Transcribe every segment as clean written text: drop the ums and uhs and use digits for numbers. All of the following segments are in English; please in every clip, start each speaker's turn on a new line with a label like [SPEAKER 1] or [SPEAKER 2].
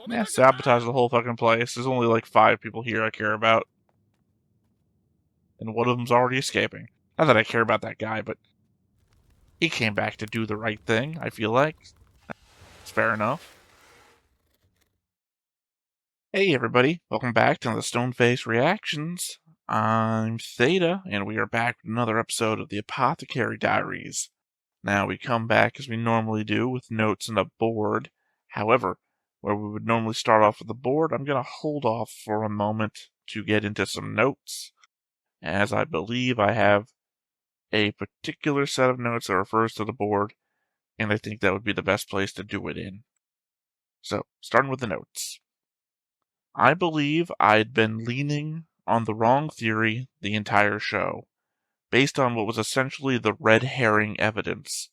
[SPEAKER 1] Yeah, sabotage the whole fucking place. There's only like 5 people here I care about. And one of them's already escaping. Not that I care about that guy, but he came back to do the right thing, I feel like. It's fair enough. Hey everybody, welcome back to the Stoneface Reactions. I'm Theta, and we are back with another episode of the Apothecary Diaries. Now we come back as we normally do with notes and a board. However, where we would normally start off with a board, I'm going to hold off for a moment to get into some notes, as I believe I have a particular set of notes that refers to the board, and I think that would be the best place to do it in. So, starting with the notes. I believe I'd been leaning on the wrong theory the entire show, based on what was essentially the red herring evidence.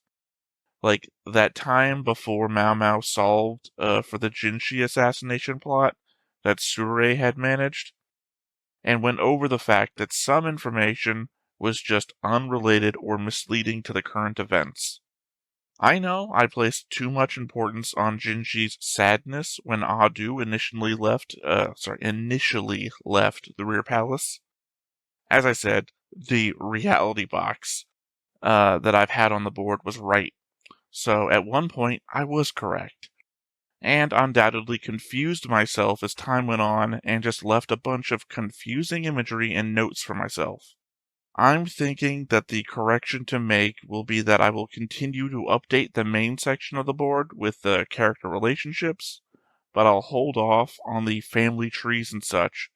[SPEAKER 1] Like, that time before Maomao solved for the Jinshi assassination plot that Sure had managed, and went over the fact that some information was just unrelated or misleading to the current events. I know I placed too much importance on Jinshi's sadness when Adu initially left the rear palace. As I said, the reality box that I've had on the board was right. So at one point, I was correct. And undoubtedly confused myself as time went on and just left a bunch of confusing imagery and notes for myself. I'm thinking that the correction to make will be that I will continue to update the main section of the board with the character relationships, but I'll hold off on the family trees and such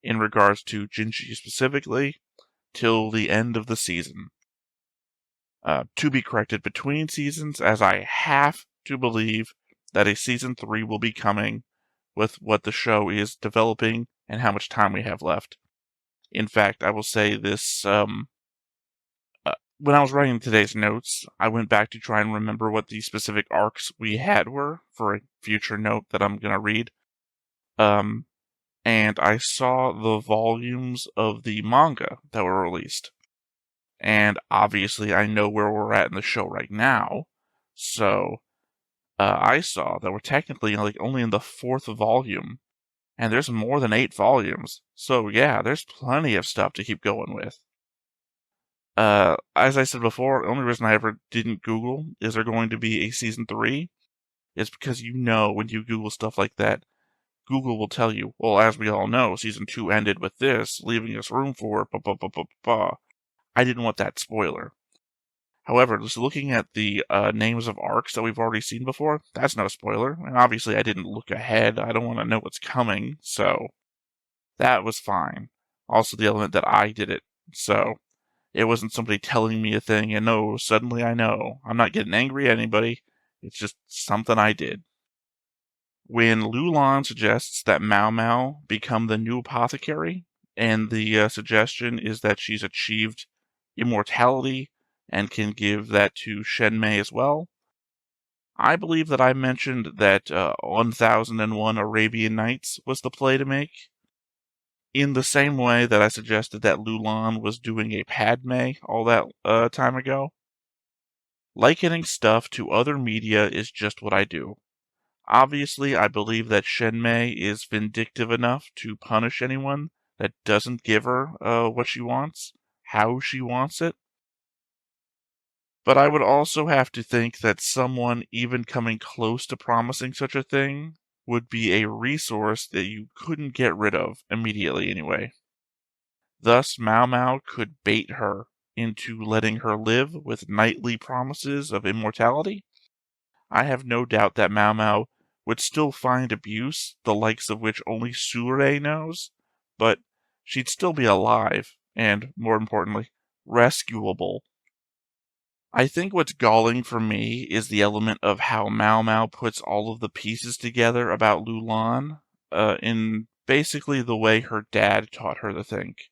[SPEAKER 1] in regards to Jinshi specifically till the end of the season. To be corrected between seasons, as I have to believe that a season 3 will be coming with what the show is developing and how much time we have left. In fact, I will say this, when I was writing today's notes, I went back to try and remember what the specific arcs we had were for a future note that I'm going to read. And I saw the volumes of the manga that were released. And obviously I know where we're at in the show right now, so I saw that we're technically only in the 4th volume, and there's more than 8 volumes, so yeah, there's plenty of stuff to keep going with. As I said before, the only reason I ever didn't Google is there going to be a season 3 is because when you Google stuff like that, Google will tell you, well, as we all know, season 2 ended with this, leaving us room for blah blah blah blah blah. I didn't want that spoiler. However, just looking at the names of arcs that we've already seen before, that's no spoiler. And obviously I didn't look ahead. I don't want to know what's coming, so that was fine. Also the element that I did it, so it wasn't somebody telling me a thing and suddenly I know. I'm not getting angry at anybody. It's just something I did. When Lulan suggests that Maomao become the new apothecary, and the suggestion is that she's achieved immortality and can give that to Shenmei as well, I believe that I mentioned that 1001 Arabian Nights was the play to make. In the same way that I suggested that Lulan was doing a Padme all that time ago. Likening stuff to other media is just what I do. Obviously, I believe that Shenmei is vindictive enough to punish anyone that doesn't give her what she wants, how she wants it. But I would also have to think that someone even coming close to promising such a thing would be a resource that you couldn't get rid of immediately anyway. Thus, Maomao could bait her into letting her live with nightly promises of immortality. I have no doubt that Maomao would still find abuse, the likes of which only Sure knows, but she'd still be alive, and, more importantly, rescuable. I think what's galling for me is the element of how Maomao puts all of the pieces together about Lulan, in basically the way her dad taught her to think.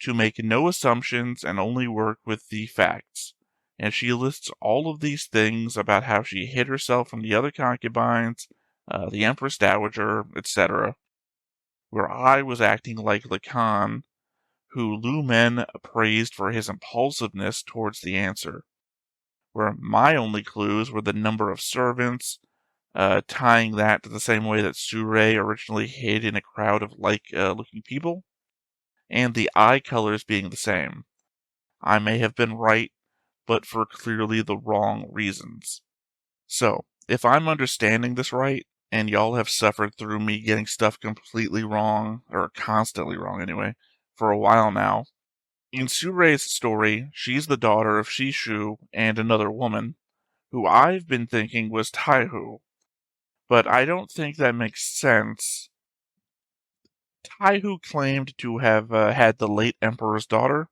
[SPEAKER 1] To make no assumptions and only work with the facts. And she lists all of these things about how she hid herself from the other concubines, the Empress Dowager, etc., where I was acting like Lacan, who Lu Men praised for his impulsiveness towards the answer, where my only clues were the number of servants, tying that to the same way that Surei originally hid in a crowd of like-looking people, and the eye colors being the same. I may have been right, but for clearly the wrong reasons. So, if I'm understanding this right, and y'all have suffered through me getting stuff completely wrong, or constantly wrong anyway, for a while now, in Surei's story, she's the daughter of Shishu and another woman, who I've been thinking was Taihu, but I don't think that makes sense. Taihu claimed to have had the late emperor's daughter,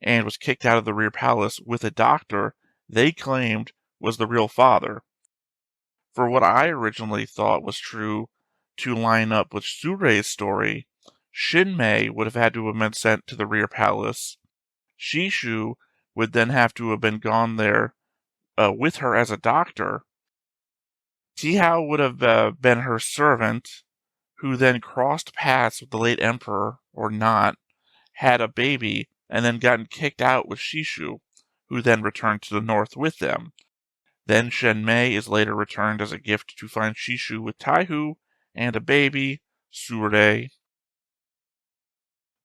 [SPEAKER 1] and was kicked out of the rear palace with a doctor they claimed was the real father. For what I originally thought was true to line up with Surei's story, Shinmei would have had to have been sent to the rear palace. Shishu would then have to have been gone there with her as a doctor. Tihao would have been her servant, who then crossed paths with the late emperor, or not, had a baby, and then gotten kicked out with Shishu, who then returned to the north with them. Then Shenmei is later returned as a gift to find Shishu with Taihu and a baby, Surei.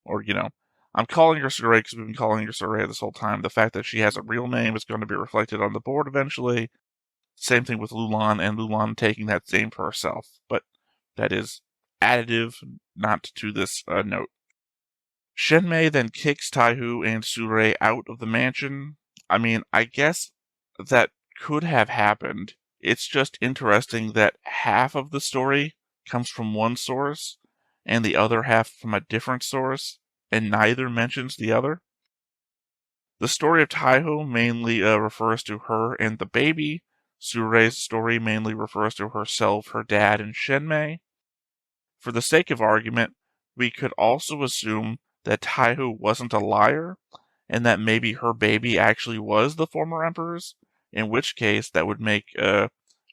[SPEAKER 1] Or, I'm calling her Surei because we've been calling her Surei this whole time. The fact that she has a real name is going to be reflected on the board eventually. Same thing with Lulan, and Lulan taking that name for herself. But that is additive, not to this note. Shenmei then kicks Taihu and Surei out of the mansion. I mean, I guess that could have happened. It's just interesting that half of the story comes from one source and the other half from a different source, and neither mentions the other. The story of Taihu mainly refers to her and the baby. Surei's story mainly refers to herself, her dad, and Shenmei. For the sake of argument, we could also assume that Taihu wasn't a liar, and that maybe her baby actually was the former emperor's, in which case that would make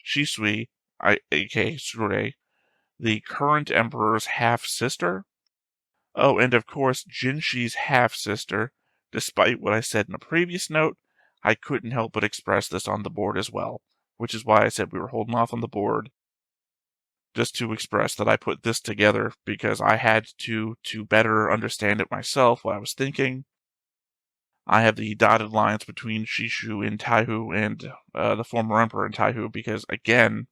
[SPEAKER 1] Shisui, aka Surei, the current emperor's half-sister. Oh, and of course, Jinshi's half-sister. Despite what I said in a previous note, I couldn't help but express this on the board as well, which is why I said we were holding off on the board, just to express that I put this together because I had to better understand it myself, what I was thinking. I have the dotted lines between Shishu and Taihu and the former emperor and Taihu because, again,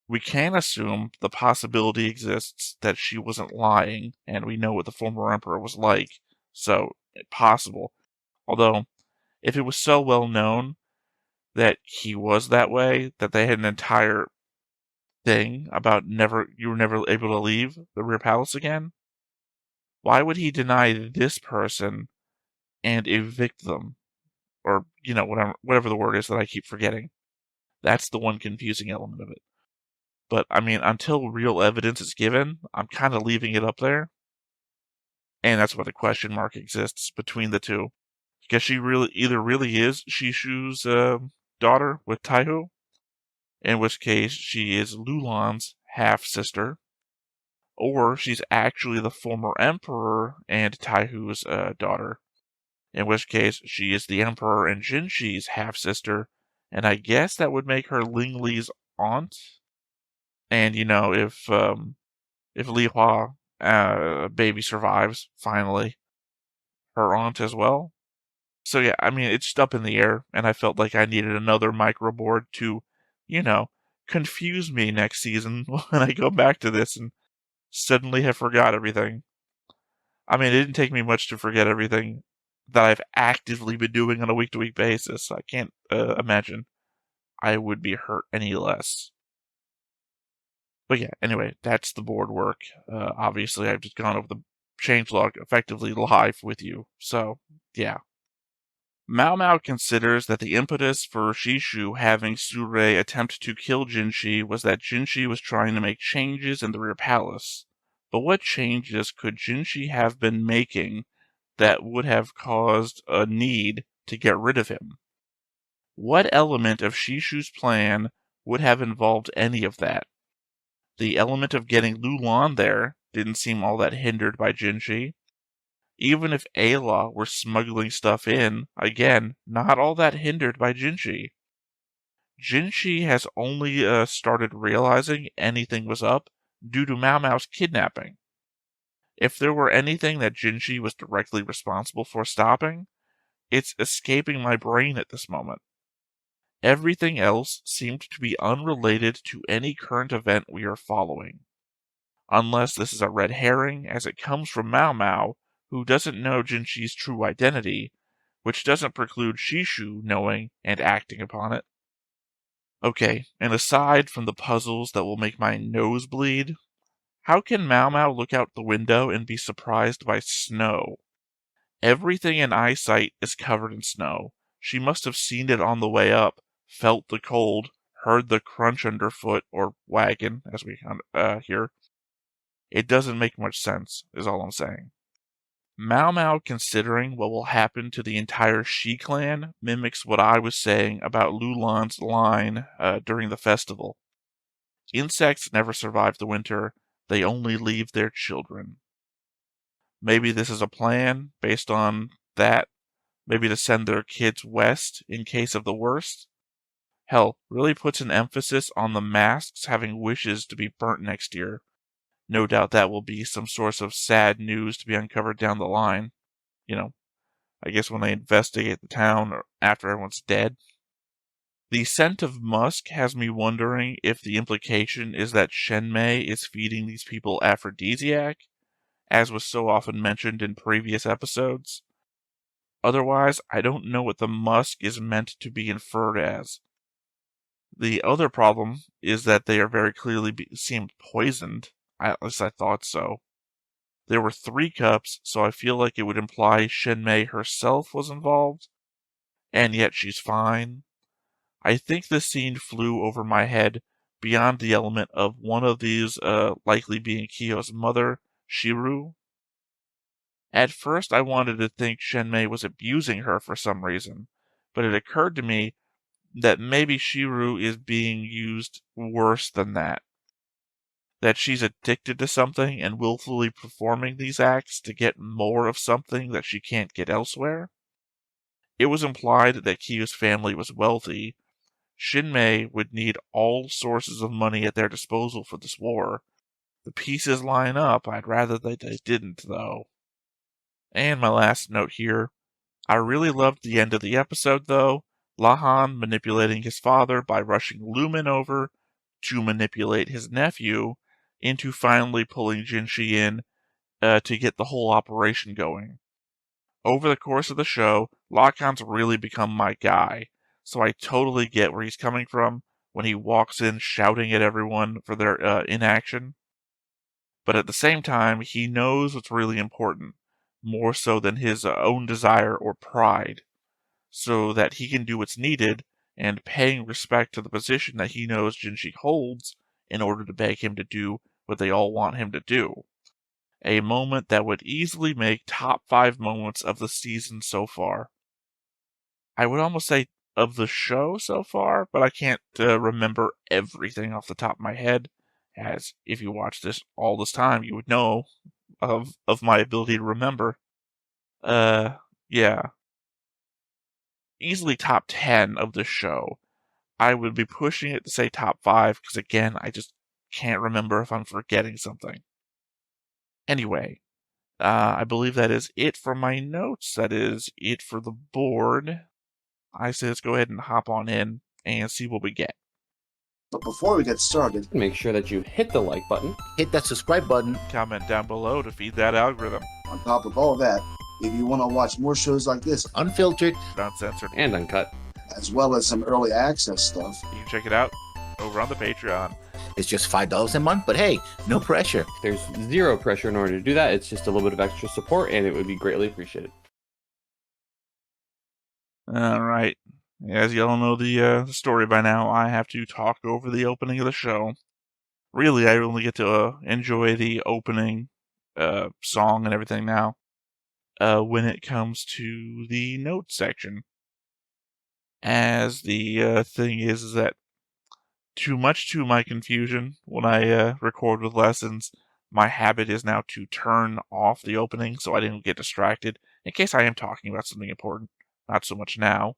[SPEAKER 1] we can assume the possibility exists that she wasn't lying, and we know what the former emperor was like, so possible. Although, if it was so well known that he was that way, that they had an entire thing about you were never able to leave the rear palace again, why would he deny this person and evict them? Or, whatever the word is that I keep forgetting. That's the one confusing element of it. But, I mean, until real evidence is given, I'm kind of leaving it up there. And that's why the question mark exists between the two. Because she really is Shishu's daughter with Taihu, in which case she is Lulan's half-sister, or she's actually the former emperor and Taihu's daughter, in which case she is the emperor and Jinshi's half-sister, and I guess that would make her Ling Li's aunt. And, if Li Hua baby survives, finally, her aunt as well. So yeah, I mean, it's just up in the air, and I felt like I needed another micro board to, confuse me next season when I go back to this and suddenly have forgot everything. I mean, it didn't take me much to forget everything that I've actively been doing on a week-to-week basis. I can't imagine I would be hurt any less. But yeah, anyway, that's the board work. Obviously, I've just gone over the changelog effectively live with you. So, yeah. Maomao considers that the impetus for Shishu having Surei attempt to kill Jinshi was that Jinshi was trying to make changes in the rear palace. But what changes could Jinshi have been making that would have caused a need to get rid of him? What element of Shishu's plan would have involved any of that? The element of getting Lulan there didn't seem all that hindered by Jinshi. Even if Ayla were smuggling stuff in, again, not all that hindered by Jinshi. Jinshi has only started realizing anything was up due to Maomao's kidnapping. If there were anything that Jinshi was directly responsible for stopping, it's escaping my brain at this moment. Everything else seemed to be unrelated to any current event we are following. Unless this is a red herring, as it comes from Maomao, who doesn't know Jinshi's true identity, which doesn't preclude Shishu knowing and acting upon it. Okay, and aside from the puzzles that will make my nose bleed, how can Maomao look out the window and be surprised by snow? Everything in eyesight is covered in snow. She must have seen it on the way up, felt the cold, heard the crunch underfoot, or wagon, as we hear. It doesn't make much sense, is all I'm saying. Maomao considering what will happen to the entire Shi clan mimics what I was saying about Lulan's line during the festival. Insects never survive the winter, they only leave their children. Maybe this is a plan based on that, maybe to send their kids west in case of the worst. Hell, really puts an emphasis on the masks having wishes to be burnt next year. No doubt that will be some source of sad news to be uncovered down the line. I guess when they investigate the town or after everyone's dead. The scent of musk has me wondering if the implication is that Shenmei is feeding these people aphrodisiac, as was so often mentioned in previous episodes. Otherwise, I don't know what the musk is meant to be inferred as. The other problem is that they are very clearly seemed poisoned. At least I thought so. There were 3 cups, so I feel like it would imply Shenmei herself was involved, and yet she's fine. I think this scene flew over my head beyond the element of one of these likely being Kyo's mother, Shiru. At first I wanted to think Shenmei was abusing her for some reason, but it occurred to me that maybe Shiru is being used worse than that. That she's addicted to something and willfully performing these acts to get more of something that she can't get elsewhere. It was implied that Kyo's family was wealthy. Shinmei would need all sources of money at their disposal for this war. The pieces line up. I'd rather that they didn't, though. And my last note here. I really loved the end of the episode, though. Lahan manipulating his father by rushing Lumen over to manipulate his nephew into finally pulling Jinshi in to get the whole operation going. Over the course of the show, Lahan's really become my guy, so I totally get where he's coming from when he walks in shouting at everyone for their inaction. But at the same time, he knows what's really important, more so than his own desire or pride, so that he can do what's needed, and paying respect to the position that he knows Jinshi holds in order to beg him to do what they all want him to do. A moment that would easily make top 5 moments of the season so far. I would almost say of the show so far, but I can't remember everything off the top of my head, as if you watch this all this time, you would know of my ability to remember. Yeah. Easily top 10 of the show. I would be pushing it to say top 5, because again, I just can't remember if I'm forgetting something. Anyway, I believe that is it for my notes. That is it for the board. I say let's go ahead and hop on in and see what we get.
[SPEAKER 2] But before we get started,
[SPEAKER 3] make sure that you hit the like button,
[SPEAKER 2] hit that subscribe button.
[SPEAKER 1] Comment down below to feed that algorithm.
[SPEAKER 2] On top of all that, if you want to watch more shows like this, unfiltered,
[SPEAKER 1] uncensored,
[SPEAKER 3] and uncut,
[SPEAKER 2] as well as some early access stuff,
[SPEAKER 1] you can check it out over on the Patreon.
[SPEAKER 2] It's just $5 a month, but hey, no pressure.
[SPEAKER 3] There's zero pressure in order to do that. It's just a little bit of extra support, and it would be greatly appreciated.
[SPEAKER 1] All right. As you all know the story by now, I have to talk over the opening of the show. Really, I only get to enjoy the opening song and everything now when it comes to the notes section. As the thing is that too much to my confusion when I record with lessons, my habit is now to turn off the opening so I didn't get distracted in case I am talking about something important. Not so much now.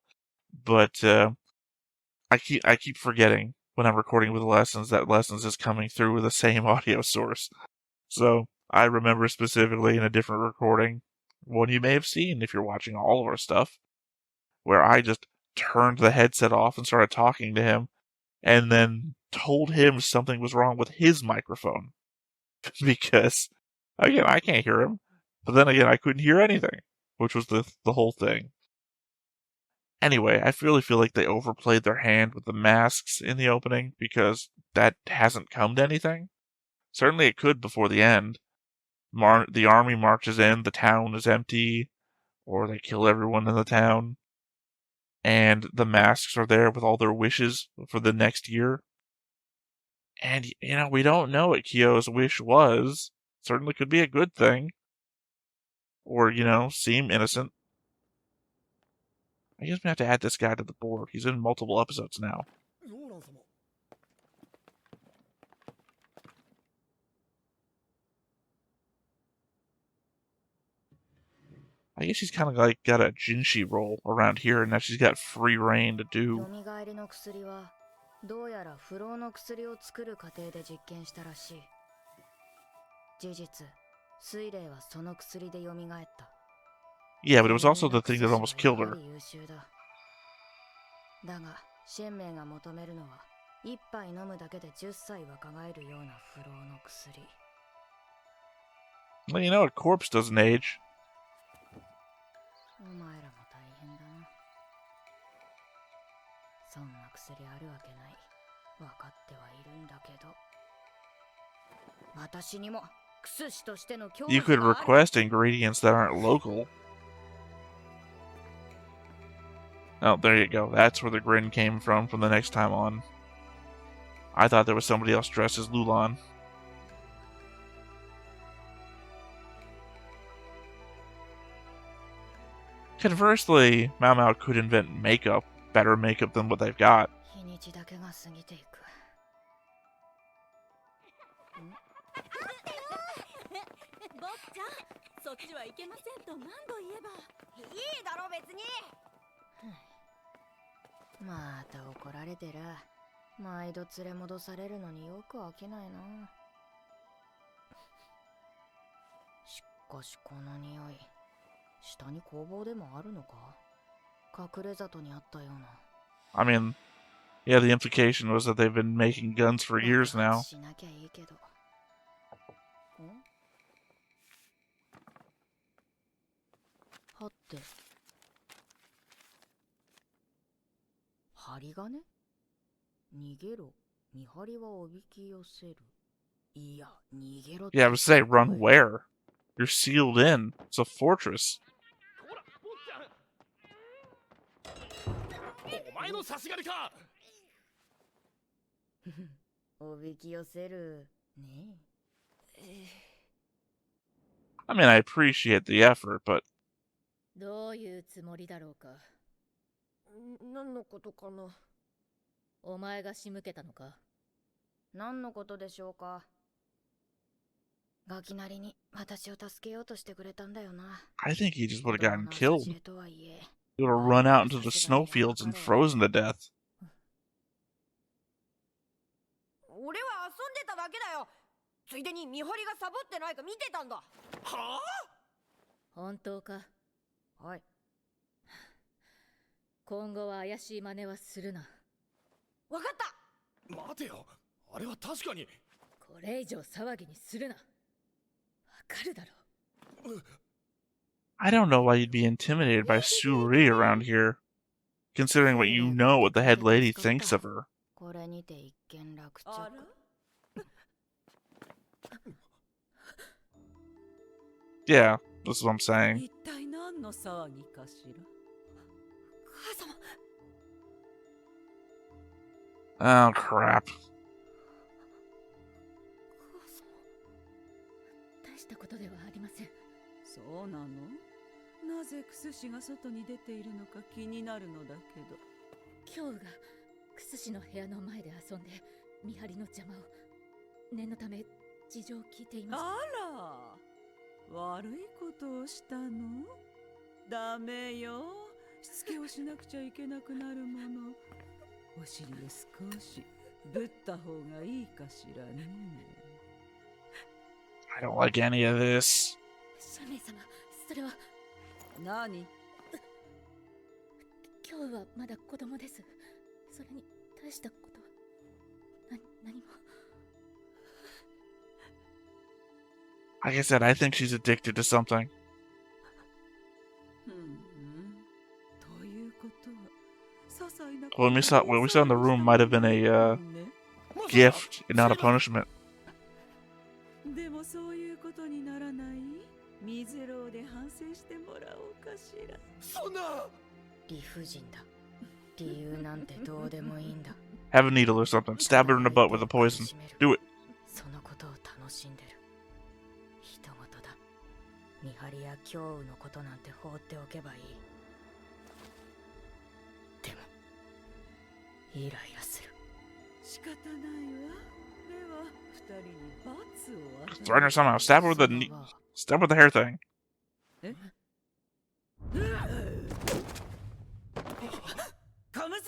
[SPEAKER 1] But I keep forgetting when I'm recording with lessons that lessons is coming through with the same audio source. So I remember specifically in a different recording, one you may have seen if you're watching all of our stuff, where I just turned the headset off and started talking to him, and then told him something was wrong with his microphone. Because, again, I can't hear him. But then again, I couldn't hear anything, which was the whole thing. Anyway, I really feel like they overplayed their hand with the masks in the opening, because that hasn't come to anything. Certainly it could before the end. The army marches in, the town is empty, or they kill everyone in the town, and the masks are there with all their wishes for the next year. And, we don't know what Kyo's wish was. Certainly could be a good thing. Or, seem innocent. I guess we have to add this guy to the board. He's in multiple episodes now. I guess she's kind of like got a jinshi role around here, and now she's got free reign to do.
[SPEAKER 4] どうやら不老の薬を作る過程で実験したらしい。事実、水霊はその薬で蘇った。
[SPEAKER 1] Yeah, but it was also the thing that almost killed her.
[SPEAKER 4] だが、神明が求めるのは、一杯飲むだけで10歳若返るような不老の薬。
[SPEAKER 1] Well, a corpse doesn't age.
[SPEAKER 4] お前らも大変だな。そんな薬あるわけない。分かってはいるんだけど。私にも薬師としての興味
[SPEAKER 1] You could request ingredients that aren't local. Oh, there you go. That's where the grin came from the next time on. I thought there was somebody else dressed as Lulan. Conversely, Maomao could invent makeup, better makeup than what they've got.
[SPEAKER 4] 日にちだけが過ぎていく。
[SPEAKER 5] 坊ちゃん、そっちはいけませんと何度言えば。いいだろ別に。
[SPEAKER 4] また怒られてる。毎度連れ戻されるのによく飽きないな。しかしこの匂い、下に工房でもあるのか？隠れ里にあったような。
[SPEAKER 1] I mean, yeah, the implication was that they've been making guns for years now.
[SPEAKER 4] しなきゃいいけど。はって。針金？逃げろ。見張りはおびき寄せる。いや、逃げろ。
[SPEAKER 1] Yeah, I would say run where? You're sealed in. It's a fortress.
[SPEAKER 5] お前の差し金か。
[SPEAKER 4] おびき寄せるね。
[SPEAKER 1] I mean, I appreciate the effort, but
[SPEAKER 5] どういうつもりだろうか。
[SPEAKER 4] 何のことかな。
[SPEAKER 5] お前が仕向けたのか。
[SPEAKER 4] 何のことでしょうか。ガキなりに私を助けようとしてくれたんだよな。
[SPEAKER 1] I think he just would have gotten killed. He would have run out into the snowfields and frozen to death.
[SPEAKER 5] 俺は遊んでただけだよ。ついでに見張りがサボってないか見てたんだ。はあ？本当か？
[SPEAKER 4] はい。
[SPEAKER 5] 今後は怪しい真似はするな。わかった。
[SPEAKER 6] 待てよ。あれは確かに。
[SPEAKER 5] これ以上騒ぎにするな。わかるだろう。
[SPEAKER 1] I don't know why you'd be intimidated by Suri around here, considering what you know what the head lady thinks of her.
[SPEAKER 4] これにて一件落着。
[SPEAKER 1] Yeah, that's what I'm saying.
[SPEAKER 5] 一体何の騒ぎかしら。母様。
[SPEAKER 1] Oh crap.
[SPEAKER 5] 大したことではありません。そうなの？なぜクスシが外に出ているのか気になるのだけど。今日がクスシの部屋の前で遊んで見張りの邪魔を念のため事情を聞いています。あら、悪いことをしたの？ダメよ。しつけをしなくちゃいけなくなるもの。お尻を少しぶった方がいいかしらね。
[SPEAKER 1] I don't like any of this.
[SPEAKER 5] シャメイ様、それは何？今日はまだ子供です。それに大したことは何も。
[SPEAKER 1] Like I said, I think she's addicted to something.
[SPEAKER 5] ということは些細な
[SPEAKER 1] What we saw in the room might have been a gift and not a punishment.
[SPEAKER 5] でもそういうことにならない？水ろうで反省してもらおうかしら。
[SPEAKER 6] そんな。
[SPEAKER 4] 理不尽だ。理由なんてどうでもいいんだ。
[SPEAKER 1] Have a needle or something. Stab her in the butt with a poison. Do it.
[SPEAKER 4] そのことを楽しんでる。人事だ。見張りや胸羽のことなんて放っておけばいい。でもイライラする。
[SPEAKER 5] 仕方ないわ。では二人に罰を与える。
[SPEAKER 1] Threaten her somehow. Stab her with the hair thing.
[SPEAKER 5] 小娘。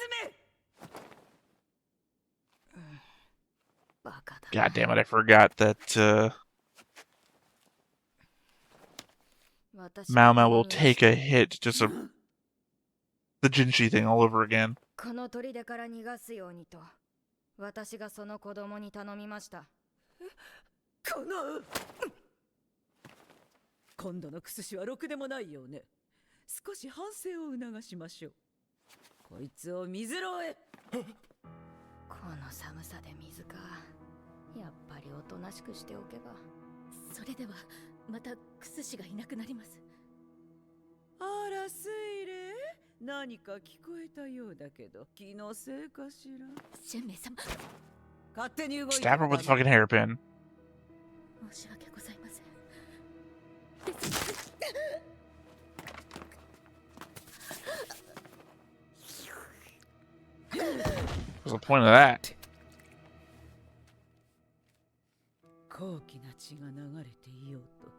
[SPEAKER 4] バカだ。
[SPEAKER 1] God damn it! I forgot that Maomao will take a hit. Just the jinshi thing all over again.
[SPEAKER 4] この砦から逃がすようにと私がその子供に頼みました。
[SPEAKER 5] この今度のクスシはろくでもないようね。少し反省を促しましょう。こいつを水ろうへ。
[SPEAKER 4] この寒さで水か。やっぱりおとなしくしておけば。
[SPEAKER 5] それではまたクスシがいなくなります。あらスイレ、何か聞こえたようだけど気のせいかしら。シェンメイ様、勝手に動いて。
[SPEAKER 1] Stab her with a fucking hairpin.
[SPEAKER 5] 申し訳ございません。
[SPEAKER 1] What's the point of that?
[SPEAKER 5] 高貴な血が流れていようと、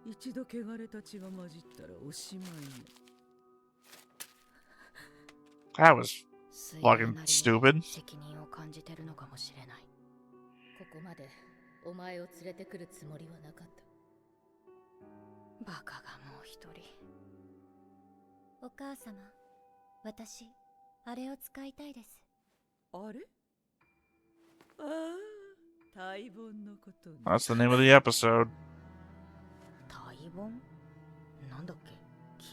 [SPEAKER 5] 一度汚れた血が混じったらおしまいよ。
[SPEAKER 1] That was fucking stupid.
[SPEAKER 4] 責任を感じてるのかもしれない。
[SPEAKER 5] ここまでお前を連れてくるつもりはなかった。
[SPEAKER 4] バカがもう一人。
[SPEAKER 7] お母様、私あれを使いたいです。
[SPEAKER 5] あれ？ああ、タイボンのことね。
[SPEAKER 1] That's the name of the episode.
[SPEAKER 4] タイボン？なんだっけ？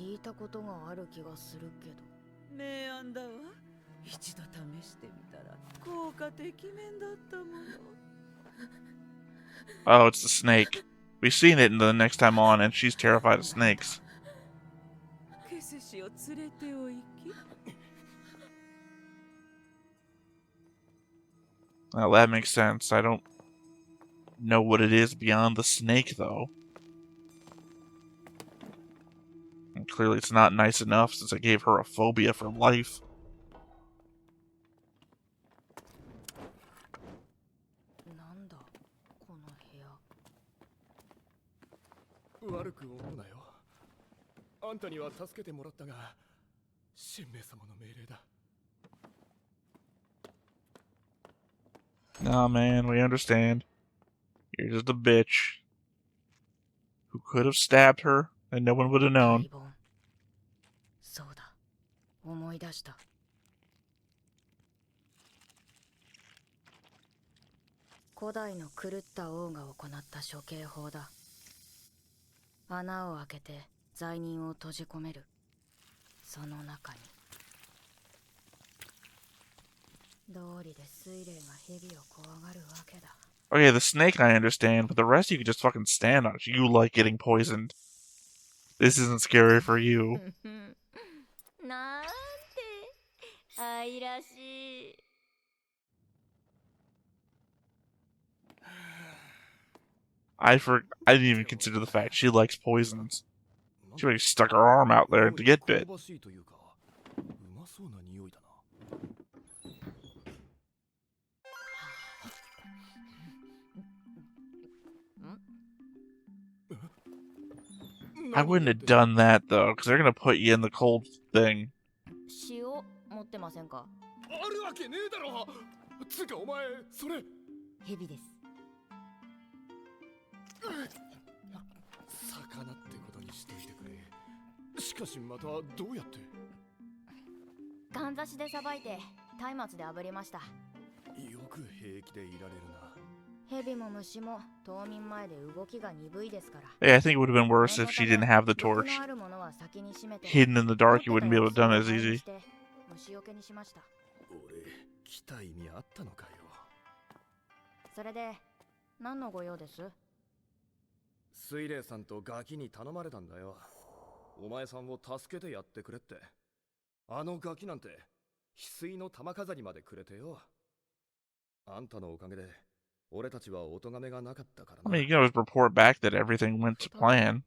[SPEAKER 4] 聞いたことがある気がするけど。
[SPEAKER 5] 明暗だわ。一度試してみたら効果てきめんだったもの。
[SPEAKER 1] Oh, it's the snake. We've seen it in the next time on, and she's terrified of snakes.
[SPEAKER 5] ケセシを連れてお行き。
[SPEAKER 1] Well, that makes sense. I don't know what it is beyond the snake, though. And clearly it's not nice enough since I gave her a phobia for life.
[SPEAKER 4] なんだこの部屋。
[SPEAKER 6] 悪く思うなよ。あんたには助けてもらったが、神明様の命令だ。
[SPEAKER 1] Nah, man, we understand. You're just a bitch who could have stabbed her, and no one would have
[SPEAKER 4] タ
[SPEAKER 1] known.
[SPEAKER 4] イボン。そうだ。思い出した。古代の狂った王が行った処刑法だ。穴を開けて罪人を閉じ込める。その中に。道理で水霊が蛇を怖がるわけだ。
[SPEAKER 1] Okay, the snake I understand, but the rest you can just fucking stand on it. You like getting poisoned. This isn't scary for you.
[SPEAKER 7] なんて愛らしい。
[SPEAKER 1] I didn't even consider the fact she likes poisons. She already stuck her arm out there to get bit.
[SPEAKER 6] 香ばしいというか、うまそうな匂いだな。
[SPEAKER 1] I wouldn't have done that though, because they're gonna put you in the cold thing.
[SPEAKER 7] 塩持ってませんか？
[SPEAKER 6] あるわけねえだろ。つうかお前それ
[SPEAKER 4] 蛇です。
[SPEAKER 6] 魚ってことにしといてくれ。しかしまたどうやって。
[SPEAKER 4] かんざしでさばいて松明で炙りました。
[SPEAKER 6] よく平気でいられるな。
[SPEAKER 4] 蛇も虫も冬眠前で動きが鈍いですから。
[SPEAKER 1] Yeah, I think it would have been worse if she didn't have the torch. Hidden in the dark, you wouldn't be able to done it as easy.
[SPEAKER 4] 虫除けにしました。
[SPEAKER 6] 俺来た意味あったのかよ。
[SPEAKER 4] それで何のご用です？
[SPEAKER 6] 水霊さんとガキに頼まれたんだよ。お前さんを助けてやってくれって。あのガキなんて翡翠の玉飾りまでくれてよ。あんたのおかげで俺たちはお咎めがなかったからな。
[SPEAKER 1] I mean, you can always report back that everything went to plan.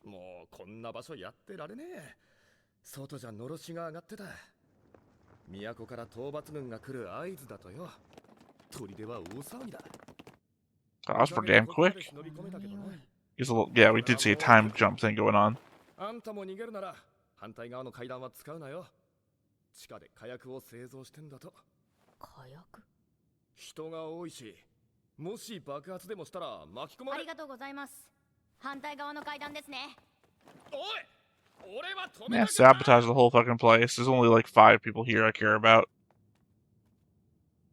[SPEAKER 6] もうこんな場所やってられねえ。外じゃのろしが上がってた。都から討伐軍が来る合図だとよ。砦は大騒ぎだ。
[SPEAKER 1] That was pretty damn quick. Yeah, we did see a time jump thing going on.
[SPEAKER 6] あんたも逃げるなら反対側の階段は使うなよ。地下で火薬を製造してんだと。
[SPEAKER 4] 火薬？
[SPEAKER 6] 人が多いし、もし爆発でもしたら巻き込まれ。
[SPEAKER 4] ありがとうございます。反対側の階段ですね。
[SPEAKER 6] おい、俺は止め
[SPEAKER 1] Yeah,
[SPEAKER 6] たけどな。
[SPEAKER 1] sabotage the whole fucking place. There's only like 5 people here I care about.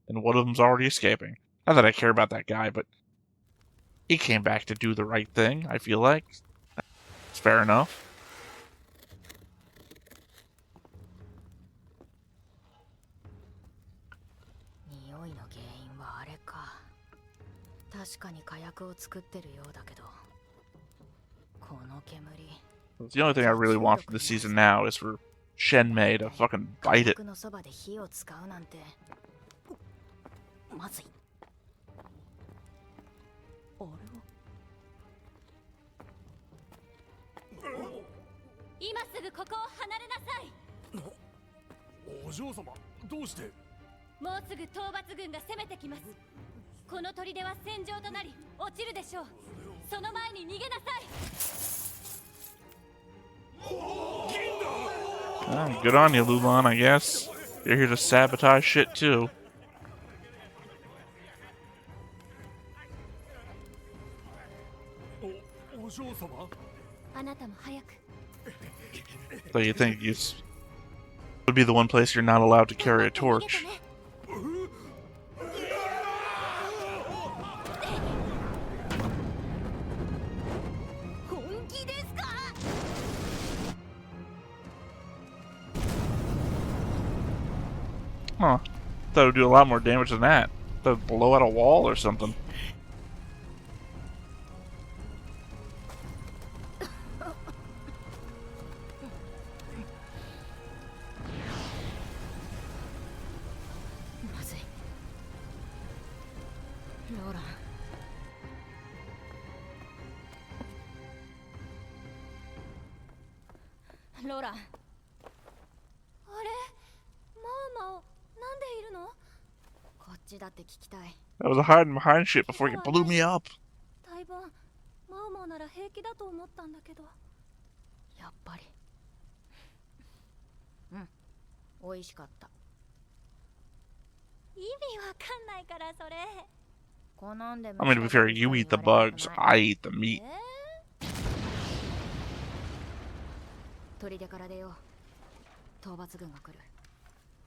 [SPEAKER 1] And one of them's already escaping. Not that I care about that guy, but he came back to do the right thing, I feel like. It's fair enough.
[SPEAKER 4] 匂いの原因はあれか。確かに火薬を作ってるようだけど、この煙。
[SPEAKER 1] The only thing I really want from this season now is for Shenmei to fucking bite it.
[SPEAKER 4] 火薬のそばで火を使うなんてまずい。あれは
[SPEAKER 5] 今すぐここを離れなさい。
[SPEAKER 6] お嬢様、どうして。
[SPEAKER 5] もうすぐ討伐軍が攻めてきます。この砦は戦場となり落ちるでしょう。その前に逃げなさい。
[SPEAKER 1] Oh, good on you, Lulan, I guess. You're here to sabotage shit too.
[SPEAKER 6] お嬢様。
[SPEAKER 5] あなたも早く。
[SPEAKER 1] So you think you would be the one place you're not allowed to carry a torch.
[SPEAKER 5] 本気ですか？
[SPEAKER 1] Huh. Thought it would do a lot more damage than that. Thought it would blow out a wall or something.
[SPEAKER 4] まずい。ローラン。ローラン。あれ？マオマオ、なんでいるの？こっちだって聞きたい。
[SPEAKER 1] I was hiding behind shit before you blew me up.
[SPEAKER 5] タイボン、マオマオなら平気だと思ったんだけど。
[SPEAKER 4] やっぱり。うん、美味しかった。
[SPEAKER 5] 意味わかんないからそれ。
[SPEAKER 1] I mean, to be fair, you eat the bugs, I eat the meat.
[SPEAKER 4] 砦から出よう。討伐軍が来る。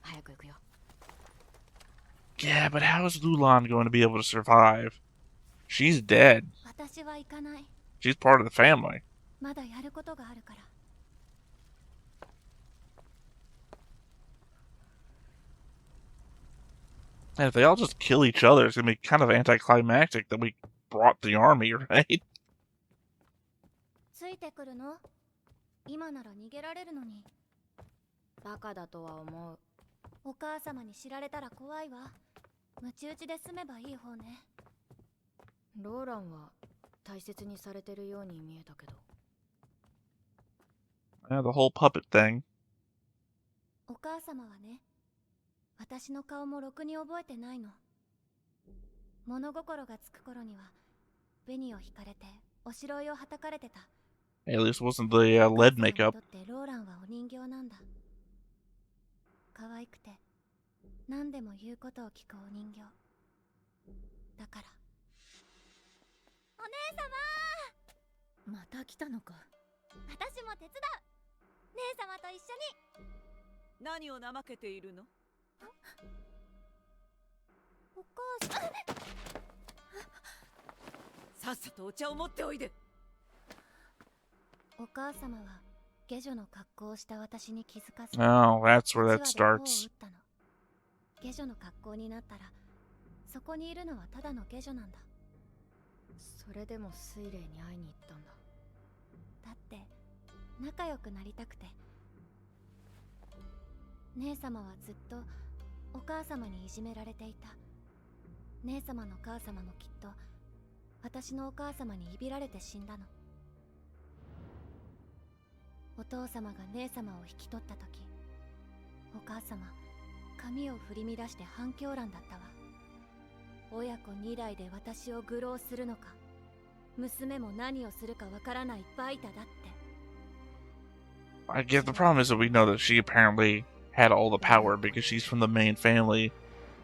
[SPEAKER 4] 早く行くよ。
[SPEAKER 1] Yeah, but how is Lulan going to be able to survive? She's dead.
[SPEAKER 5] 私は行かない。
[SPEAKER 1] She's part of the family.
[SPEAKER 5] まだやることがあるから。
[SPEAKER 1] And if they all just kill each other, it's going to be kind of anticlimactic that we brought the army, right?
[SPEAKER 5] ついてくるの？今なら逃げられるのに。
[SPEAKER 4] バカだとは思う。
[SPEAKER 5] お母様に知られたら怖いわ。ムチ打ちで済めばいい方ね。
[SPEAKER 4] ローランは大切にされてるように見えたけど。
[SPEAKER 1] Yeah, the whole puppet thing.
[SPEAKER 5] お母様はね、私の顔もろくに覚えてないの。物心がつく頃には紅を引かれておしろいをはたかれてた。
[SPEAKER 1] At least it wasn't the lead makeup.
[SPEAKER 5] ローランはお人形なんだ。
[SPEAKER 7] 可愛くて何でも言うことを聞くお人形だから。お姉様、
[SPEAKER 5] また来たのか。
[SPEAKER 7] 私も手伝う。姉様と一緒に。
[SPEAKER 5] 何を怠けているの？
[SPEAKER 7] お母さん。
[SPEAKER 5] さっさとお茶を持っておいで。
[SPEAKER 7] お母様は下女の格好をした私に気づかず、
[SPEAKER 1] Oh, that's where that
[SPEAKER 7] 一話で頬を
[SPEAKER 1] starts.
[SPEAKER 7] 打ったの。下女の格好になったらそこにいるのはただの下女なんだ。
[SPEAKER 4] それでも水霊に会いに行ったんだ。
[SPEAKER 7] だって仲良くなりたくて。姉様はずっとお母様にいじめられていた。姉様の母様もきっと私のお母様にいびられて死んだの。お父様が姉様を引き取った時、お母様髪を振り乱して反響乱だったわ。親子2代で私を愚弄するのか、娘も何をするかわからないバイタだって。
[SPEAKER 1] I guess the problem is that we know that she apparently had all the power because she's from the main family.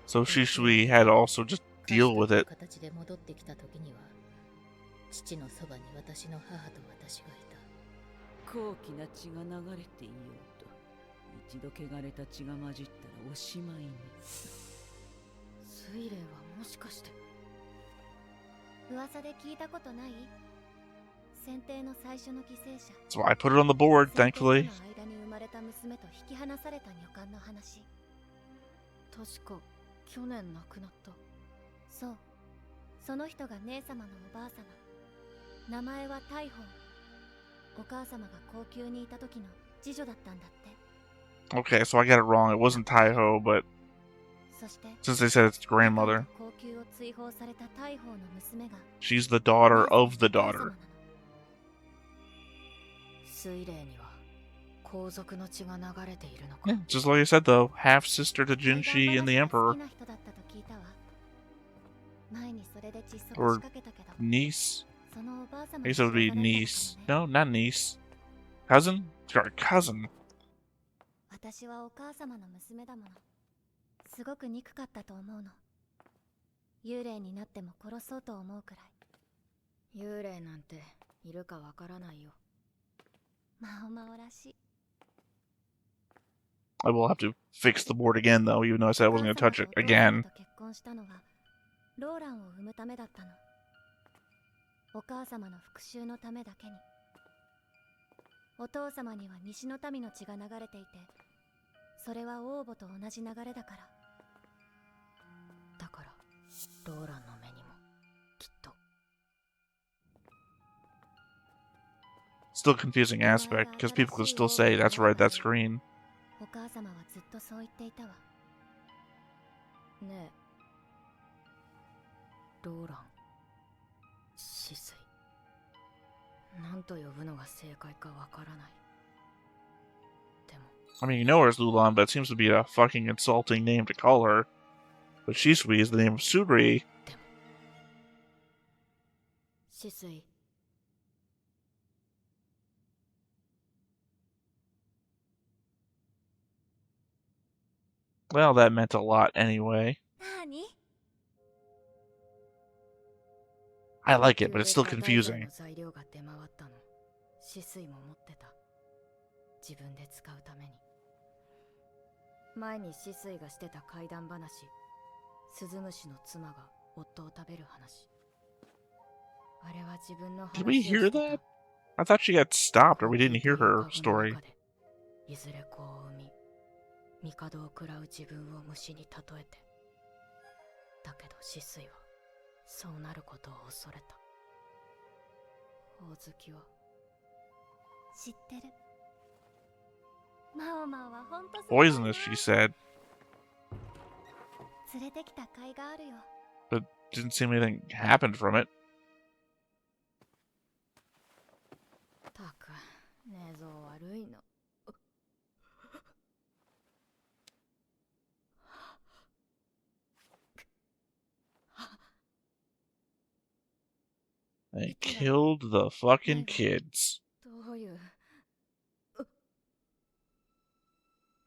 [SPEAKER 1] So Shisui had to also just deal with it.
[SPEAKER 5] 形で戻ってきた時には、父のそばに私の母と私がいた。高貴な血が流れていようと、一度汚れた血が混じったらおしまいに。
[SPEAKER 4] 水霊はもしかして。
[SPEAKER 7] 噂で聞いたことない？選定の最初の犠牲者。
[SPEAKER 1] So I put it on the board,
[SPEAKER 7] 選定
[SPEAKER 1] thankfully.
[SPEAKER 7] との間に生まれた娘と引き離された女官の話。
[SPEAKER 4] 確か去年亡くなった。
[SPEAKER 7] そう、その人が姉様のおばあ様。名前は大宝。お母様が高級にいた時の次女だったんだって。
[SPEAKER 1] Okay, so I got it wrong. It wasn't Taiho, but
[SPEAKER 7] そして
[SPEAKER 1] since they said it's grandmother,
[SPEAKER 7] 高級を追放された大宝の娘が
[SPEAKER 1] she's the daughter of the daughter.
[SPEAKER 4] 水霊には皇族の血が流れているのか。
[SPEAKER 1] Yeah, just like I said though, half sister to Jinshi and the
[SPEAKER 7] 好
[SPEAKER 1] Emperor.
[SPEAKER 7] きな人だったと聞いたわ。前にそれで窒息し
[SPEAKER 1] Or
[SPEAKER 7] かけたけど、
[SPEAKER 1] niece.
[SPEAKER 7] そのおばあ様
[SPEAKER 1] I guess it would be
[SPEAKER 7] の仕業
[SPEAKER 1] niece.
[SPEAKER 7] だったのかもね。
[SPEAKER 1] No, not niece. Cousin? Sorry, cousin.
[SPEAKER 7] 私はお母様の娘だもの。すごく憎かったと思うの。幽霊になっても殺そうと思うくらい。
[SPEAKER 4] 幽霊なんているかわからないよ。
[SPEAKER 7] マオマオらしい。
[SPEAKER 1] I will have to fix the board again though, even though I said I wasn't going to touch it
[SPEAKER 7] お母様
[SPEAKER 1] again.
[SPEAKER 7] と結婚したのはローランを産むためだったの。お母様の復讐のためだけに。お父様には西の民の血が流れていて、それは王母と同じ流れだから。
[SPEAKER 4] だからローランの目にもきっと。
[SPEAKER 1] Still a confusing aspect, because people could still say, that's right, that's green.
[SPEAKER 7] お母様はずっとそう言っていたわ。
[SPEAKER 4] ねえ、ローラン、死水、なんと呼ぶのが正解かわからない。でも
[SPEAKER 1] I mean, you know her as Lulan, but it seems to be a fucking insulting name to call her. But Shisui is the name of Sudri.
[SPEAKER 4] 死水、
[SPEAKER 1] Well, that meant a lot anyway.
[SPEAKER 7] なに？
[SPEAKER 1] I like it, but it's still
[SPEAKER 4] 旧型
[SPEAKER 1] confusing.
[SPEAKER 4] の材料が出回ったの。死水も持ってた。自分で使うために。前に死水がしてた怪談話、スズムシの妻が夫を食べる話。あれは自分の話
[SPEAKER 1] Did
[SPEAKER 4] を
[SPEAKER 1] we
[SPEAKER 4] し
[SPEAKER 1] hear
[SPEAKER 4] てた。
[SPEAKER 1] that? I thought she got stopped, or we didn't hear her story.
[SPEAKER 4] いずれ子を産み、帝を食らう自分を虫に例えて。だけど死水はそうなることを恐れた。ほおずきは
[SPEAKER 7] 知ってる。マオマオはほんとす
[SPEAKER 1] Poisonous, she said.
[SPEAKER 7] 連れてきた甲斐があるよ。
[SPEAKER 1] But didn't seem anything happened from it.
[SPEAKER 4] たく、寝相悪いの。
[SPEAKER 1] They killed the fucking kids.
[SPEAKER 4] どういう。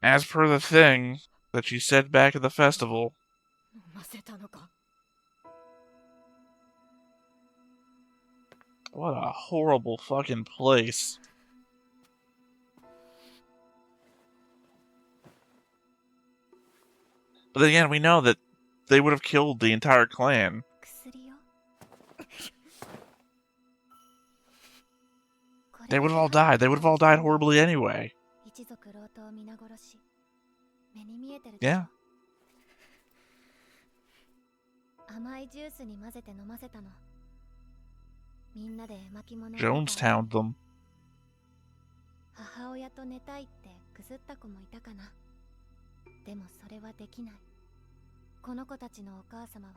[SPEAKER 1] As per the thing that she said back at the festival.
[SPEAKER 4] 飲ませたのか。
[SPEAKER 1] What a horrible fucking place. But then again, we know that they would have killed the entire clan.
[SPEAKER 7] 薬よ。
[SPEAKER 1] They would have all died. They would have all died horribly anyway.
[SPEAKER 7] 一族老頭皆殺し。目に見えてるでしょ。
[SPEAKER 1] Yeah.
[SPEAKER 7] 甘いジュースに混ぜて飲ませたの。みんなで巻物を見た。
[SPEAKER 1] Jonestowned them.
[SPEAKER 7] 母親と寝たいってくずった子もいたかな。でもそれはできない。この子たちのお母様は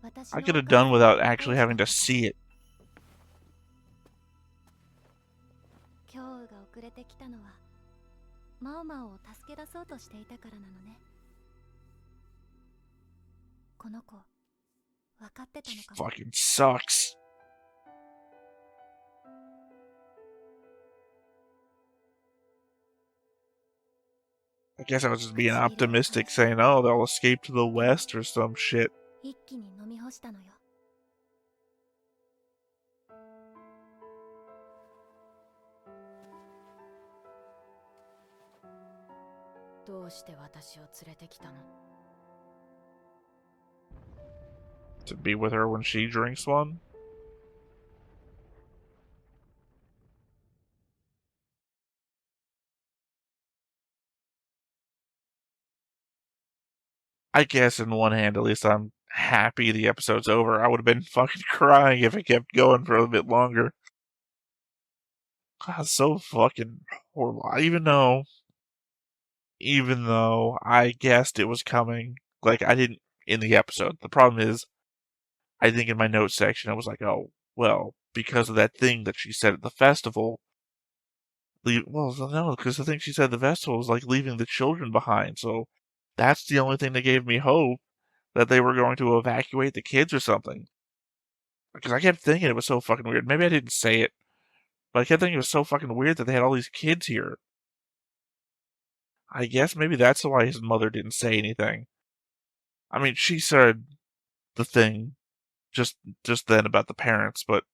[SPEAKER 7] 私の
[SPEAKER 1] I could have done without actually having to see it.
[SPEAKER 7] 今日が遅れてきたのはマオマオを助け出そうとしていたからなのね。この子分かってたのかも。
[SPEAKER 1] Fucking sucks. I guess I was just being optimistic, saying, oh, they'll escape to the west or some shit.
[SPEAKER 7] 一気に飲み干したのよ。
[SPEAKER 4] どうして私を連れてきたの？
[SPEAKER 1] To be with her when she drinks one? I guess in one hand, at least I'm happy the episode's over. I would have been fucking crying if it kept going for a bit longer. God, so fucking horrible. Even though I guessed it was coming, like I didn't in the episode. The problem is, I think in my notes section, I was like, oh, well, because of that thing that she said at the festival. Well, no, because the thing she said at the festival was like leaving the children behind, so that's the only thing that gave me hope that they were going to evacuate the kids or something. Because I kept thinking it was so fucking weird. Maybe I didn't say it, but I kept thinking it was so fucking weird that they had all these kids here. I guess maybe that's why his mother didn't say anything. I mean, she said the thing just then about the parents, but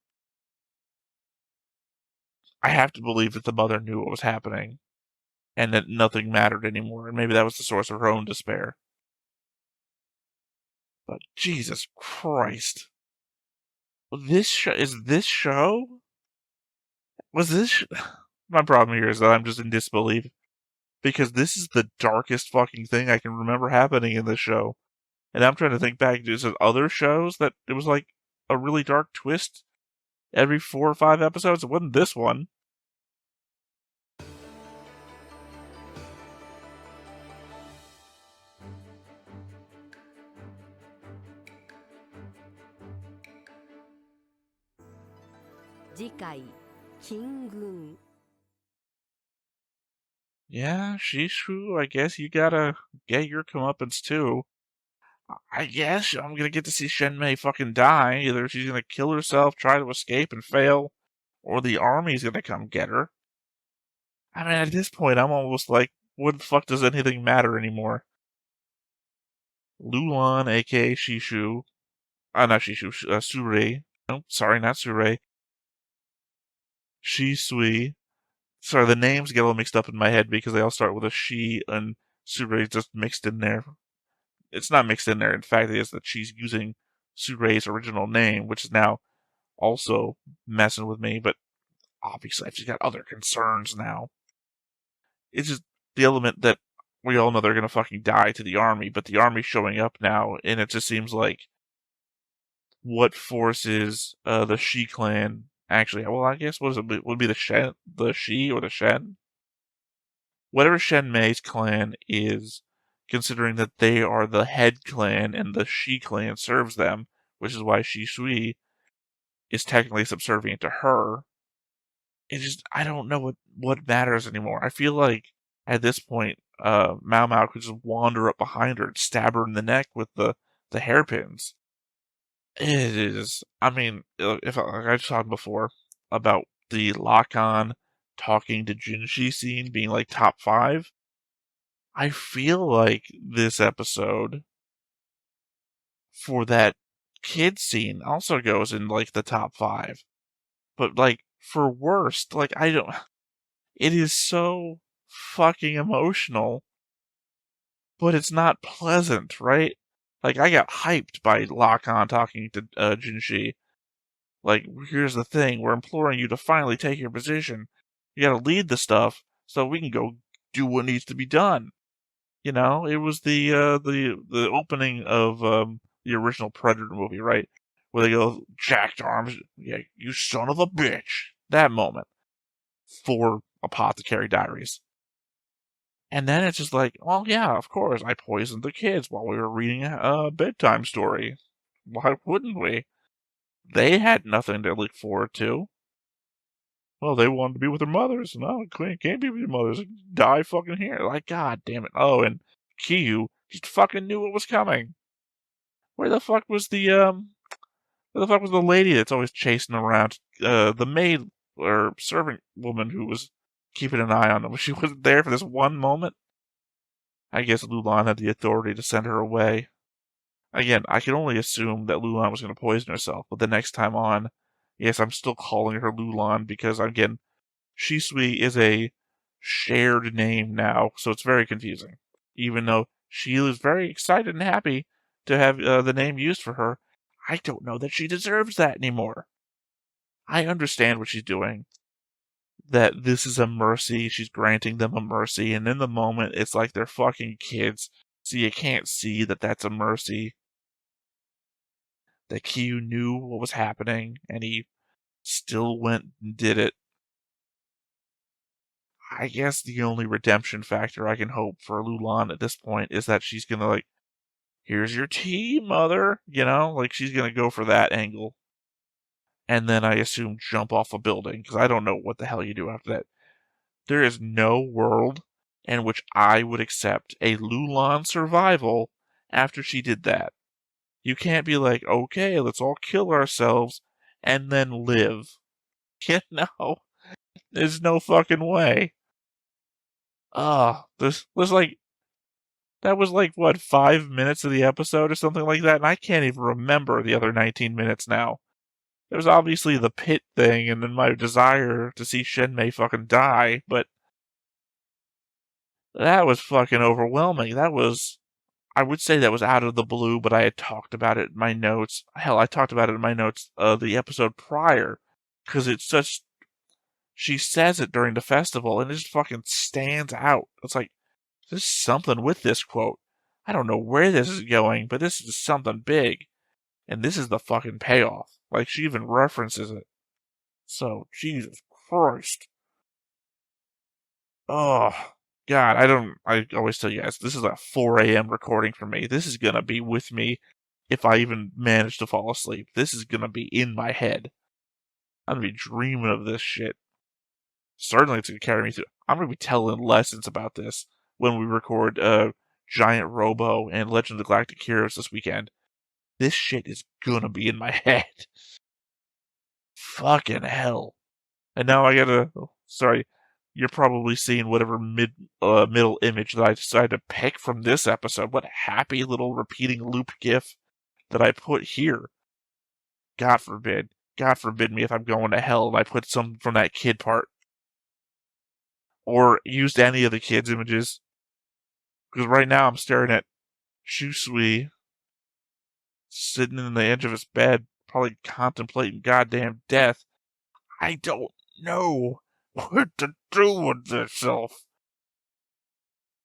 [SPEAKER 1] I have to believe that the mother knew what was happening and that nothing mattered anymore, and maybe that was the source of her own despair. But Jesus Christ. This show? My problem here is that I'm just in disbelief. Because this is the darkest fucking thing I can remember happening in this show. And I'm trying to think back to some other shows that it was like a really dark twist every 4 or 5 episodes. It wasn't this one. Yeah, Shishu, I guess you gotta get your comeuppance too. I guess I'm gonna get to see Shenmei fucking die. Either she's gonna kill herself, try to escape and fail, or the army's gonna come get her. I mean, at this point, I'm almost like, what the fuck does anything matter anymore? Lulan, aka Shishu. Not Shishu, Surei. No, sorry, not Surei. Shisui. Sorry, the names get a little mixed up in my head because they all start with a she and Surei just mixed in there. It's not mixed in there. In fact, it is that she's using Surei's original name, which is now also messing with me, but obviously I've just got other concerns now. It's just the element that we all know they're gonna fucking die to the army, but the army's showing up now, and it just seems like what forces the Shi clan actually, well, I guess what is it would be the Shi or the Shen? Whatever Shen Mei's clan is, considering that they are the head clan and the Shi clan serves them, which is why Shi Sui is technically subservient to her. It just, I don't know what matters anymore. I feel like at this point, Maomao could just wander up behind her and stab her in the neck with the hairpins. It is, I mean, if like I talked before about the lock-on talking to Jinshi scene being like top 5, I feel like this episode for that kid scene also goes in like the top 5. But like for worst, like I don't it is so fucking emotional, but it's not pleasant, right? Like I got hyped by Lakan talking to Jinshi. Like, here's the thing, we're imploring you to finally take your position. You gotta lead the stuff so we can go do what needs to be done. You know, it was the opening of the original Predator movie, right? Where they go, jacked arms, yeah, you son of a bitch. That moment for Apothecary Diaries. And then it's just like, well, yeah, of course, I poisoned the kids while we were reading a bedtime story. Why wouldn't we? They had nothing to look forward to. Well, they wanted to be with their mothers. No, can't be with your mothers. Die fucking here. Like, god damn it. Oh, and Kiyu just fucking knew what was coming. Where the fuck was where the fuck was the lady that's always chasing around? The maid or servant woman who was keeping an eye on them. She wasn't there for this one moment. I guess Lulan had the authority to send her away. Again, I can only assume that Lulan was going to poison herself, but the next time on, yes, I'm still calling her Lulan because, again, Shisui is a shared name now, so it's very confusing. Even though she is very excited and happy to have the name used for her, I don't know that she deserves that anymore. I understand what she's doing. That this is a mercy, she's granting them a mercy, and in the moment, it's like they're fucking kids, so you can't see that that's a mercy. That Kyu knew what was happening, and he still went and did it. I guess the only redemption factor I can hope for Lulan at this point is that she's gonna, like, here's your tea, mother, you know? Like, she's gonna go for that angle. And then I assume jump off a building, because I don't know what the hell you do after that. There is no world in which I would accept a Lulan survival after she did that. You can't be like, okay, let's all kill ourselves and then live. No, there's no fucking way. There's like, that was like, what, 5 minutes of the episode or something like that? And I can't even remember the other 19 minutes now. There was obviously the pit thing and then my desire to see Shenmei fucking die, but that was fucking overwhelming. I would say that was out of the blue, but I had talked about it in my notes. Hell, I talked about it in my notes the episode prior, because it's such. She says it during the festival, and it just fucking stands out. It's like, there's something with this quote. I don't know where this is going, but this is something big. And this is the fucking payoff. Like, she even references it. So, Jesus Christ. Oh, God, I always tell you guys, this is a 4 a.m. recording for me. This is gonna be with me if I even manage to fall asleep. This is gonna be in my head. I'm gonna be dreaming of this shit. Certainly it's gonna carry me through. I'm gonna be telling lessons about this when we record Giant Robo and Legend of the Galactic Heroes this weekend. This shit is gonna be in my head. Fucking hell. And now I gotta... Sorry, you're probably seeing whatever middle image that I decided to pick from this episode. What happy little repeating loop gif that I put here. God forbid. God forbid me if I'm going to hell and I put some from that kid part. Or used any of the kids' images. Because right now I'm staring at Shisui sitting in the edge of his bed, probably contemplating goddamn death. I don't know what to do with myself.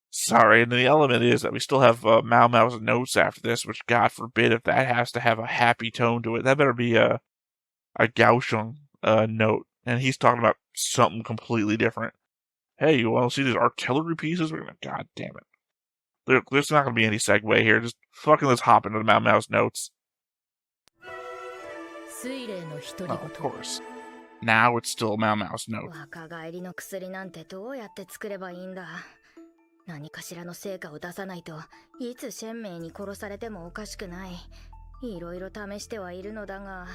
[SPEAKER 1] Sorry, and the element is that we still have Maomao's notes after this, which, God forbid, if that has to have a happy tone to it, that better be a Gauchung note. And he's talking about something completely different. Hey, you want to see these artillery pieces? God damn it. There's not going to be any segue here. Just fucking let's hop into the Maomao's notes. Oh, of course. Now it's still Maomao's note.
[SPEAKER 4] 若返りの薬なんてどうやって作ればいいんだ。何かしらの成果を出さないといつシェンメイに殺されてもおかしくない。いろいろ試してはいるのだが。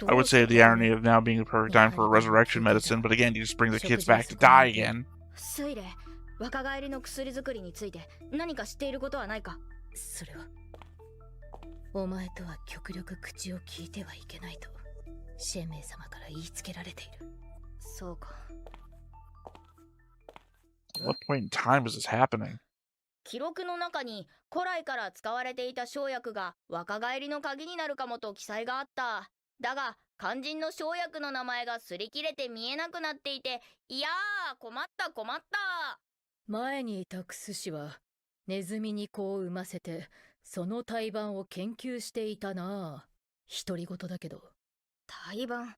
[SPEAKER 1] I would say the irony of now being the perfect time for a resurrection medicine, but again, you just bring the kids back to die again.
[SPEAKER 4] スイレ、若返りの薬作りについて何か知っていることはないか？
[SPEAKER 5] それはお前とは極力口を聞いてはいけないとシェンメイ様から言いつけられている。
[SPEAKER 4] そうか。
[SPEAKER 1] What point in time is this happening?
[SPEAKER 4] 記録の中に古来から使われていた生薬が若返りの鍵になるかもと記載があった。だが肝心の生薬の名前が擦り切れて見えなくなっていて、いやー、困った困った。
[SPEAKER 5] 前にいたクス氏はネズミに子を産ませてその胎盤を研究していたな。独り言だけど。
[SPEAKER 4] 胎盤。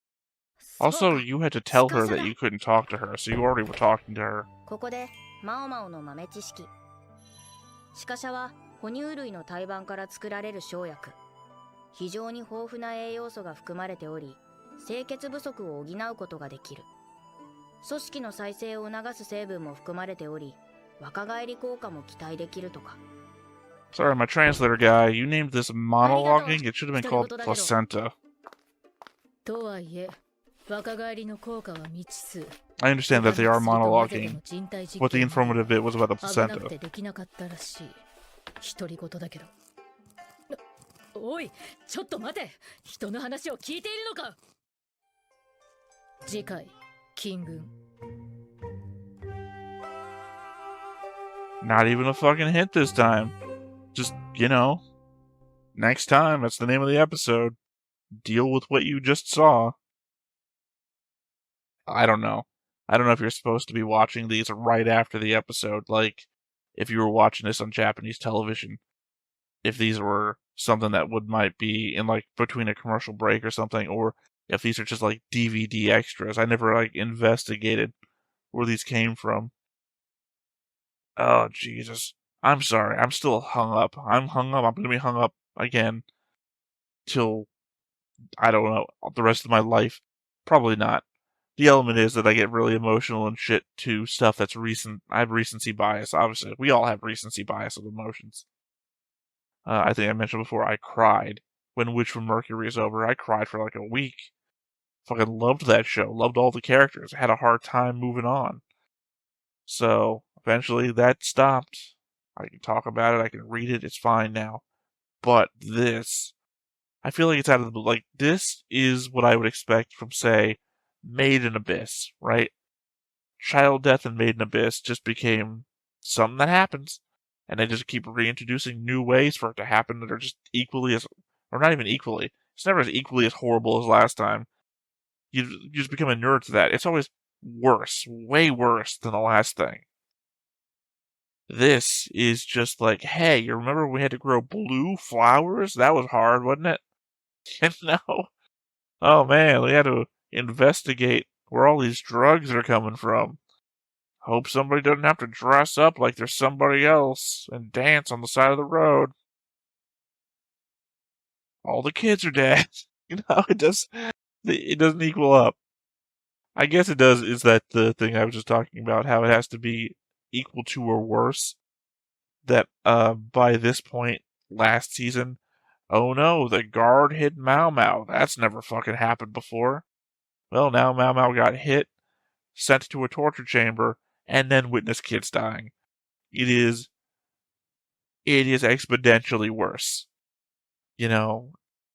[SPEAKER 1] Also, you had to tell her that you couldn't talk to her, so you already were talking to her.
[SPEAKER 4] ここでマオマオの豆知識。シカシャは哺乳類の胎盤から作られる生薬。非常に豊富な栄養素が含まれており、清潔不足を補うことができる。組織の再生を促す成分も含まれており、若返り効果も期待できるとか。
[SPEAKER 1] Sorry, my translator guy, you named this monologuing? It should have been called placenta.
[SPEAKER 5] とはいえ若返りの効果は未知数。
[SPEAKER 1] I understand that they are monologuing, but the informative bit was about the
[SPEAKER 5] 危なく
[SPEAKER 1] placenta.
[SPEAKER 5] てできなかったらしい。独り言だけど。おい、ちょっと待て。人の話を聞いているのか。次回、金軍。
[SPEAKER 1] Not even a fucking hint this time. Just, you know, next time, that's the name of the episode. Deal with what you just saw. I don't know. I don't know if you're supposed to be watching these right after the episode, like if you were watching this on Japanese television. If these were something that might be in like between a commercial break or something, or if these are just like DVD extras. I never like investigated where these came from. Oh, Jesus. I'm sorry. I'm still hung up. I'm hung up. I'm going to be hung up again till, I don't know, the rest of my life. Probably not. The element is that I get really emotional and shit to stuff that's recent. I have recency bias, obviously. We all have recency bias with emotions. I think I mentioned before, I cried when Witch from Mercury is over. I cried for like a week. Fucking loved that show. Loved all the characters. Had a hard time moving on. So, eventually that stopped. I can talk about it, I can read it, it's fine now. But this, I feel like it's out of the, like, this is what I would expect from, say, Made in Abyss, right? Child death and Made in Abyss just became something that happens. And they just keep reintroducing new ways for it to happen that are just equally as, or not even equally, it's never as equally as horrible as last time. You just become inured to that. It's always worse, way worse than the last thing. This is just like, hey, you remember when we had to grow blue flowers? That was hard, wasn't it? You know? Oh man, we had to investigate where all these drugs are coming from. Hope somebody doesn't have to dress up like there's somebody else and dance on the side of the road. All the kids are dead. You know, it doesn't equal up. I guess it does, is that the thing I was just talking about, how it has to be equal to or worse. That by this point last season, oh no, the guard hit Maomao. That's never fucking happened before. Well, now Maomao got hit, sent to a torture chamber, and then witnessed kids dying. It is exponentially worse. You know,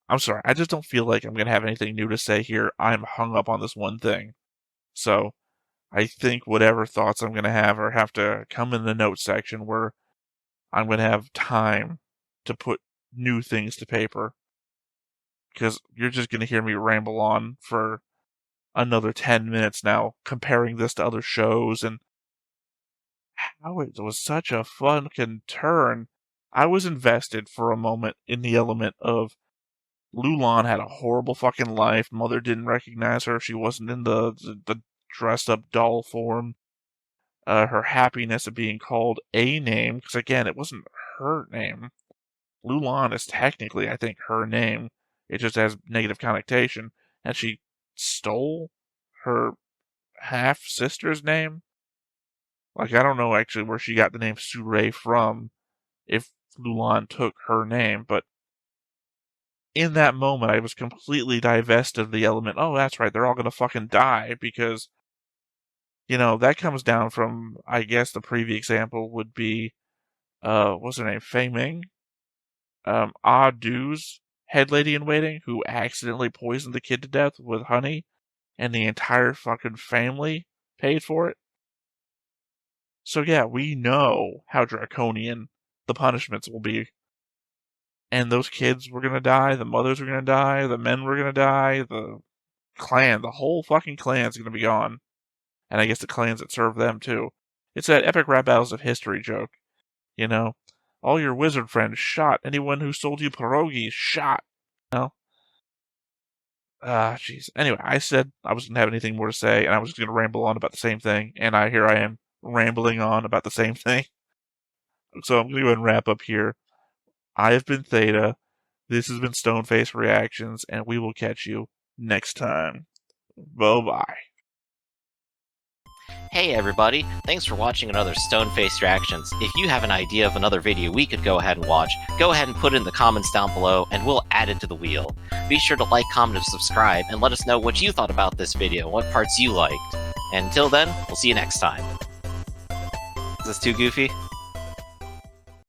[SPEAKER 1] I'm sorry, I just don't feel like I'm going to have anything new to say here. I'm hung up on this one thing. So, I think whatever thoughts I'm going to have to come in the notes section where I'm going to have time to put new things to paper. Because you're just going to hear me ramble on for another 10 minutes now, comparing this to other shows and how it was such a fucking turn. I was invested for a moment in the element of Lulan had a horrible fucking life. Mother didn't recognize her. She wasn't in the dressed up doll form. Her happiness of being called a name, because again, it wasn't her name. Lulan is technically, I think, her name. It just has negative connotation. And she stole her half-sister's name? Like, I don't know actually where she got the name Surei from, if Lulan took her name, but in that moment, I was completely divested of the element, oh, that's right, they're all gonna fucking die, because that comes down from, I guess the previous example would be, what's her name? Fei Ming? Ah Du's head lady in waiting who accidentally poisoned the kid to death with honey, and the entire fucking family paid for it. So yeah, we know how draconian the punishments will be. And those kids were gonna die, the mothers were gonna die, the men were gonna die, the whole fucking clan's gonna be gone. And I guess the clans that serve them too. It's that epic rap battles of history joke. All your wizard friends shot. Anyone who sold you pierogies shot. Jeez. Anyway, I said I wasn't gonna have anything more to say, and I was just gonna ramble on about the same thing, and here I am rambling on about the same thing. So I'm gonna go ahead and wrap up here. I have been Theta. This has been Stoneface Reactions, and we will catch you next time. Bye-bye.
[SPEAKER 8] Hey everybody, thanks for watching another Stoneface Reactions. If you have an idea of another video we could go ahead and watch, go ahead and put it in the comments down below and we'll add it to the wheel. Be sure to like, comment, and subscribe, and let us know what you thought about this video, what parts you liked. And until then, we'll see you next time. Is this too goofy?